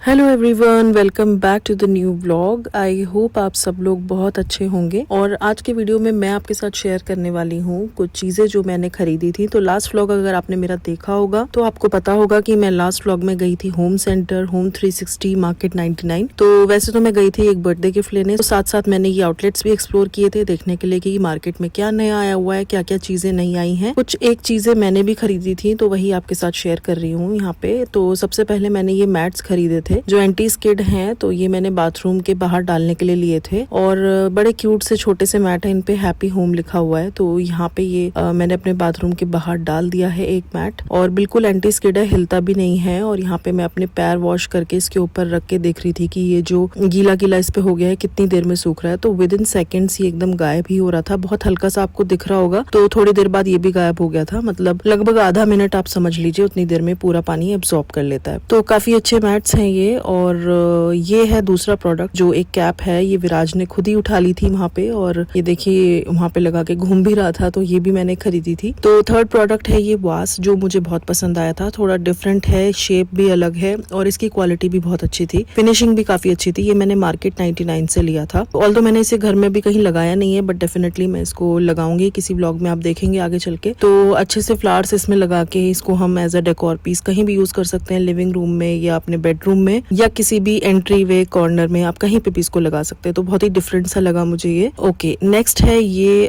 Hello everyone, welcome back to the new vlog. I hope आप सब लोग बहुत अच्छे होंगे। और आज के वीडियो में मैं आपके साथ शेयर करने वाली हूँ कुछ चीजें जो मैंने खरीदी थी। तो लास्ट व्लॉग अगर आपने मेरा देखा होगा तो आपको पता होगा कि मैं लास्ट व्लॉग में गई थी होम सेंटर, होम 360, मार्केट 99। तो वैसे तो मैं गई थी एक बर्थडे गिफ्ट लेने, तो साथ साथ मैंने ये आउटलेट्स भी एक्सप्लोर किए थे देखने के लिए कि मार्केट में क्या नया आया हुआ है, क्या क्या चीजें नई आई हैं। कुछ एक चीजें मैंने भी खरीदी थी तो वही आपके साथ शेयर कर रही हूँ यहाँ पे। तो सबसे पहले मैंने ये मैट्स खरीदे थे जो एंटी स्किड हैं। तो ये मैंने बाथरूम के बाहर डालने के लिए लिए थे और बड़े क्यूट से छोटे से मैट है, इन पे हैप्पी होम लिखा हुआ है। तो यहाँ पे ये मैंने अपने बाथरूम के बाहर डाल दिया है एक मैट, और बिल्कुल एंटी स्किड है, हिलता भी नहीं है। और यहाँ पे मैं अपने पैर वॉश करके इसके ऊपर रख के देख रही थी कि ये जो गीला गीला इस पे हो गया है कितनी देर में सूख रहा है। तो विद इन सेकेंड्स ये एकदम गायब ही हो रहा था। बहुत हल्का सा आपको दिख रहा होगा, तो थोड़ी देर बाद ये भी गायब हो गया था। मतलब लगभग आधा मिनट आप समझ लीजिए, उतनी देर में पूरा पानी एब्जॉर्ब कर लेता है। तो काफी अच्छे मैट्स हैं ये। और ये है दूसरा प्रोडक्ट जो एक कैप है, ये विराज ने खुद ही उठा ली थी वहाँ पे, और ये देखिए वहाँ पे लगा के घूम भी रहा था। तो ये भी मैंने खरीदी थी। तो थर्ड प्रोडक्ट है ये वास, जो मुझे बहुत पसंद आया था। थोड़ा डिफरेंट है, शेप भी अलग है और इसकी क्वालिटी भी बहुत अच्छी थी, फिनिशिंग भी काफी अच्छी थी। ये मैंने मार्केट 99 से लिया था। ऑल्दो मैंने इसे घर में भी कहीं लगाया नहीं है, बट डेफिनेटली मैं इसको लगाऊंगी किसी ब्लॉग में, आप देखेंगे आगे चल के। तो अच्छे से फ्लावर्स इसमें लगा के इसको हम एज अ डेकोर पीस कहीं भी यूज कर सकते हैं, लिविंग रूम में या अपने बेडरूम में या किसी भी एंट्री वे कॉर्नर में, आप कहीं पे भी इसको लगा सकते हैं। तो बहुत ही डिफरेंट सा लगा मुझे ये। ओके, नेक्स्ट है ये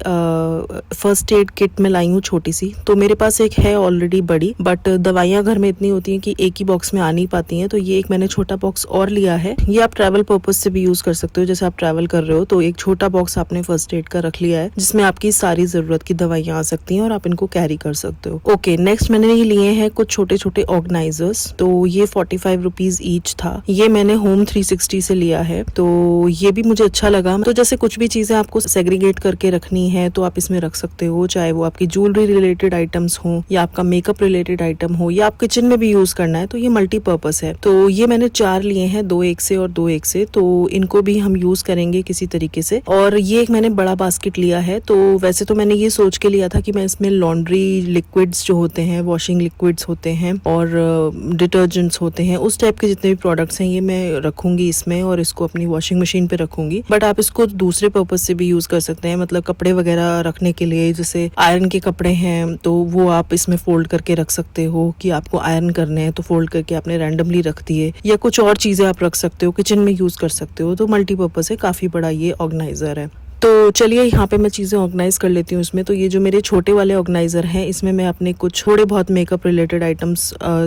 फर्स्ट एड किट में लाई हूँ छोटी सी। तो मेरे पास एक है ऑलरेडी बड़ी, बट दवाइयां घर में इतनी होती हैं कि एक ही बॉक्स में आ नहीं पाती हैं। तो ये एक मैंने छोटा बॉक्स और लिया है। ये आप ट्रैवल पर्पज से भी यूज कर सकते हो, जैसे आप ट्रैवल कर रहे हो तो एक छोटा बॉक्स आपने फर्स्ट एड का रख लिया है जिसमें आपकी सारी जरूरत की दवाइयां आ सकती हैं और आप इनको कैरी कर सकते हो। ओके, नेक्स्ट मैंने ये लिए हैं कुछ छोटे छोटे ऑर्गेनाइजर्स। तो ये 45 रुपीज ईच था। ये मैंने होम 360 से लिया है। तो ये भी मुझे अच्छा लगा। तो जैसे कुछ भी चीजें आपको सेग्रीगेट करके रखनी है तो आप इसमें रख सकते हो, चाहे वो आपकी ज्वेलरी रिलेटेड आइटम्स हो या आपका मेकअप रिलेटेड आइटम हो या आप किचन में भी यूज करना है। तो ये मल्टीपर्पज है। तो ये मैंने 4 लिए हैं, 2 एक से और 2 एक से। तो इनको भी हम यूज करेंगे किसी तरीके से। और ये एक मैंने बड़ा बास्केट लिया है। तो वैसे तो मैंने ये सोच के लिया था कि मैं इसमें लॉन्ड्री लिक्विड्स जो होते हैं, वॉशिंग लिक्विड्स होते हैं और डिटर्जेंट्स होते हैं, उस टाइप के जितने भी प्रोडक्ट्स हैं ये मैं रखूंगी इसमें और इसको अपनी वॉशिंग मशीन पे रखूंगी। बट आप इसको दूसरे पर्पज से भी यूज कर सकते हैं, मतलब कपड़े वगैरह रखने के लिए, जैसे आयरन के कपड़े हैं तो वो आप इसमें फोल्ड करके रख सकते हो कि आपको आयरन करने हैं तो फोल्ड करके आपने रैंडमली रख दिए, या कुछ और चीजें आप रख सकते हो, किचन में यूज कर सकते हो। तो मल्टीपर्पज है, काफी बड़ा ये ऑर्गेनाइजर है। तो चलिए यहाँ पे मैं चीज़ें ऑर्गेनाइज कर लेती हूँ इसमें। तो ये जो मेरे छोटे वाले ऑर्गेनाइजर हैं इसमें मैं अपने कुछ थोड़े बहुत मेकअप रिलेटेड आइटम्स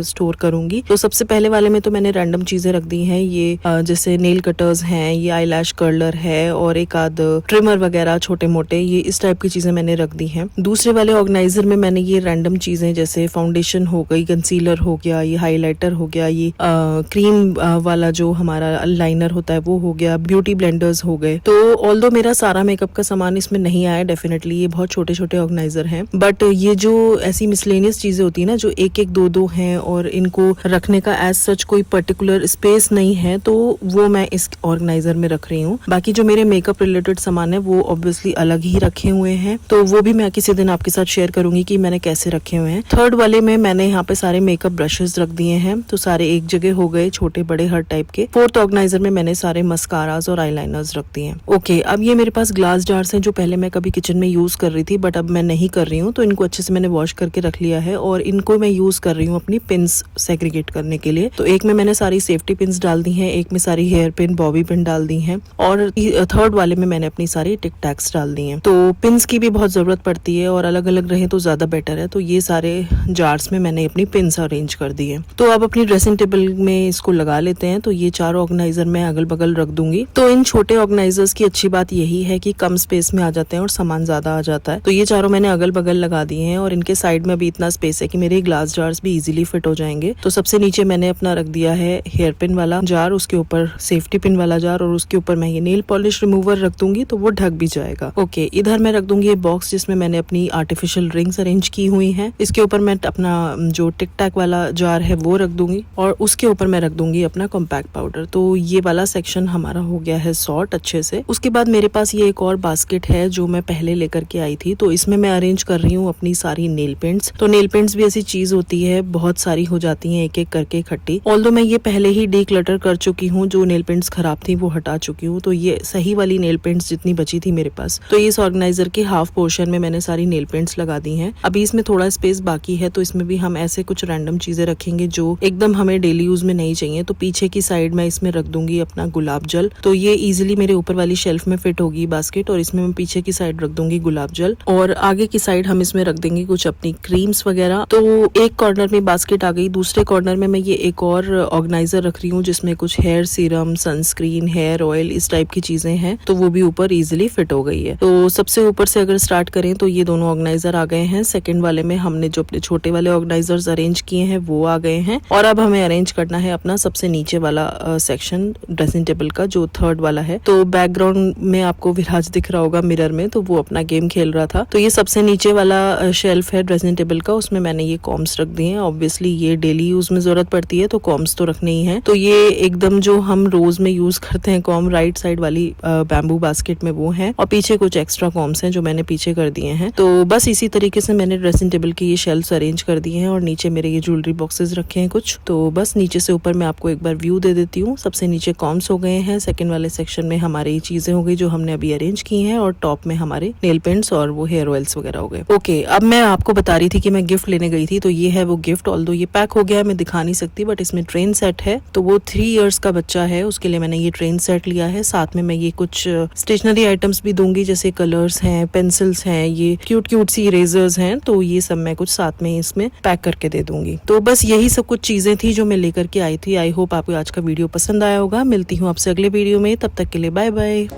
स्टोर करूंगी। तो सबसे पहले वाले में तो मैंने रैंडम चीजें रख दी हैं, ये जैसे नेल कटर्स हैं, ये आईलैश कर्लर है और एक आध ट्रिमर वगैरह छोटे मोटे, ये इस टाइप की चीजें मैंने रख दी हैं। दूसरे वाले ऑर्गेनाइजर में मैंने ये रैंडम चीजें जैसे फाउंडेशन हो गई, कंसीलर हो गया, ये हाईलाइटर हो गया, ये क्रीम वाला जो हमारा लाइनर होता है वो हो गया, ब्यूटी ब्लेंडर्स हो गए। तो ऑल्दो मेरा सारा मेकअप का सामान इसमें नहीं आया डेफिनेटली, ये बहुत छोटे छोटे ऑर्गेनाइजर हैं, बट ये जो ऐसी मिसलेनियस चीजें होती है ना जो एक एक दो दो हैं और इनको रखने का एज सच कोई पर्टिकुलर स्पेस नहीं है, तो वो मैं इस ऑर्गेनाइजर में रख रही हूँ। बाकी जो मेरे मेकअप रिलेटेड सामान है वो ऑब्वियसली अलग ही रखे हुए हैं, तो वो भी मैं किसी दिन आपके साथ शेयर करूंगी कि मैंने कैसे रखे हुए हैं। थर्ड वाले में मैंने यहाँ पे सारे मेकअप ब्रशेस रख दिए हैं, तो सारे एक जगह हो गए, छोटे बड़े हर टाइप के। फोर्थ ऑर्गेनाइजर में मैंने सारे मस्कारास और आईलाइनर्स रख दिए हैं। ओके, अब ये मेरे पास ग्लास जार्स हैं जो पहले मैं कभी किचन में यूज कर रही थी बट अब मैं नहीं कर रही हूँ, तो इनको अच्छे से मैंने वॉश करके रख लिया है और इनको मैं यूज कर रही हूँ अपनी पिन्स सेग्रीगेट करने के लिए। तो एक में मैंने सारी सेफ्टी पिन्स डाल दी हैं, एक में सारी हेयर पिन, बॉबी पिन डाल दी हैं और थर्ड वाले में मैंने अपनी सारी टिक टैक्स डाल दी हैं। तो पिन्स की भी बहुत जरूरत पड़ती है और अलग अलग रहे तो ज्यादा बेटर है। तो ये सारे जार्स में मैंने अपनी पिन्स अरेंज कर दी है। तो अब अपनी ड्रेसिंग टेबल में इसको लगा लेते हैं। तो ये चारों ऑर्गेनाइजर मैं अगल बगल रख दूंगी। तो इन छोटे ऑर्गेनाइजर्स की अच्छी बात यही है कि कम स्पेस में आ जाते हैं और सामान ज्यादा आ जाता है। तो ये चारों मैंने अगल बगल लगा दिए हैं और इनके साइड में अभी इतना स्पेस है कि मेरे ग्लास जार्स भी इजीली फिट हो जाएंगे। तो सबसे नीचे मैंने अपना रख दिया है हेयर पिन वाला जार, उसके ऊपर सेफ्टी पिन वाला जार और उसके ऊपर मैं ये नेल पॉलिश रिमूवर रख दूंगी तो वो ढक भी जाएगा। ओके, इधर मैं रख दूंगी ये बॉक्स जिसमें मैंने अपनी आर्टिफिशियल रिंग्स अरेंज की हुई है। इसके ऊपर मैं अपना जो टिक टैक वाला जार है वो रख दूंगी और उसके ऊपर मैं रख दूंगी अपना कॉम्पैक्ट पाउडर। तो ये वाला सेक्शन हमारा हो गया है सॉर्ट अच्छे से। उसके बाद मेरे पास ये ये एक और बास्केट है जो मैं पहले लेकर के आई थी। तो इसमें मैं अरेंज कर रही हूँ अपनी सारी नेल पेंट्स। तो नेल पेंट्स भी ऐसी चीज होती है, बहुत सारी हो जाती हैं एक एक करके इकट्ठी। ऑल्दो मैं ये पहले ही डीक्लटर कर चुकी हूँ, जो नेल पेंट्स खराब थी वो हटा चुकी हूँ। तो ये सही वाली नेल पेंट्स जितनी बची थी मेरे पास, तो इस ऑर्गेनाइजर के हाफ पोर्शन में मैंने सारी नेल पेंट्स लगा दी हैं। अभी इसमें थोड़ा स्पेस बाकी है, तो इसमें भी हम ऐसे कुछ रैंडम चीजें रखेंगे जो एकदम हमें डेली यूज में नहीं चाहिए। तो पीछे की साइड में इसमें रख दूंगी अपना गुलाब जल। तो ये इजिली मेरे ऊपर वाली शेल्फ में फिट होगी बास्केट, और इसमें मैं पीछे की साइड रख दूंगी गुलाब जल, और आगे की साइड हम इसमें रख देंगे कुछ अपनी क्रीम्स वगैरह। तो एक कॉर्नर में बास्केट आ गई। दूसरे कॉर्नर में मैं ये एक और ऑर्गेनाइजर रख रही हूँ जिसमें कुछ hair serum, sunscreen, hair oil, इस टाइप की चीजें हैं। तो वो भी ऊपर इजिली फिट हो गई है। तो सबसे ऊपर से अगर स्टार्ट करें तो ये दोनों ऑर्गेनाइजर आ गए हैं। सेकंड वाले में हमने जो अपने छोटे वाले ऑर्गेनाइजर्स अरेंज किए हैं वो आ गए हैं, और अब हमें अरेंज करना है अपना सबसे नीचे वाला सेक्शन ड्रेसिंग टेबल का, जो थर्ड वाला है। तो बैकग्राउंड में आपको विराज दिख रहा होगा मिरर में, तो वो अपना गेम खेल रहा था। तो ये सबसे नीचे वाला शेल्फ है ड्रेसिंग टेबल का, उसमें मैंने ये कॉम्स रख दिए हैं। ऑब्वियसली ये डेली यूज में जरूरत पड़ती है, तो कॉम्स तो रखने ही है। तो ये एकदम जो हम रोज में यूज करते हैं कॉम, राइट साइड वाली बैम्बू बास्केट में वो है, और पीछे कुछ एक्स्ट्रा कॉम्स हैं जो मैंने पीछे कर दिए हैं। तो बस इसी तरीके से मैंने ड्रेसिंग टेबल के ये शेल्फ्स अरेंज कर दिए हैं, और नीचे मेरे ये ज्वेलरी बॉक्सेस रखे हैं कुछ। तो बस नीचे से ऊपर मैं आपको एक बार व्यू दे देती हूँ। सबसे नीचे कॉम्स हो गए हैं, सेकंड वाले सेक्शन में हमारी ये चीजें हो गई जो हमने अभी अरेंज की हैं, और टॉप में हमारे नेल पेंट्स और वो हेयर ऑयल्स वगैरह हो गए। ओके, अब मैं आपको बता रही थी कि मैं गिफ्ट लेने गई थी, तो ये है वो गिफ्ट। ऑल्दो ये पैक हो गया है, मैं दिखा नहीं सकती, बट इसमें ट्रेन सेट है। तो वो 3 इयर्स का बच्चा है, उसके लिए मैंने ये ट्रेन सेट लिया है। साथ में मैं ये कुछ स्टेशनरी आइटम्स भी दूंगी, जैसे कलर्स हैं, पेंसिल्स हैं, ये क्यूट क्यूट सी इरेजर्स हैं। तो ये सब मैं कुछ साथ में इसमें पैक करके दे दूंगी। तो बस यही सब कुछ चीजें थी जो मैं लेकर के आई थी। आई होप आपको आज का वीडियो पसंद आया होगा। मिलती हूँ आपसे अगले वीडियो में, तब तक के लिए बाय बाय।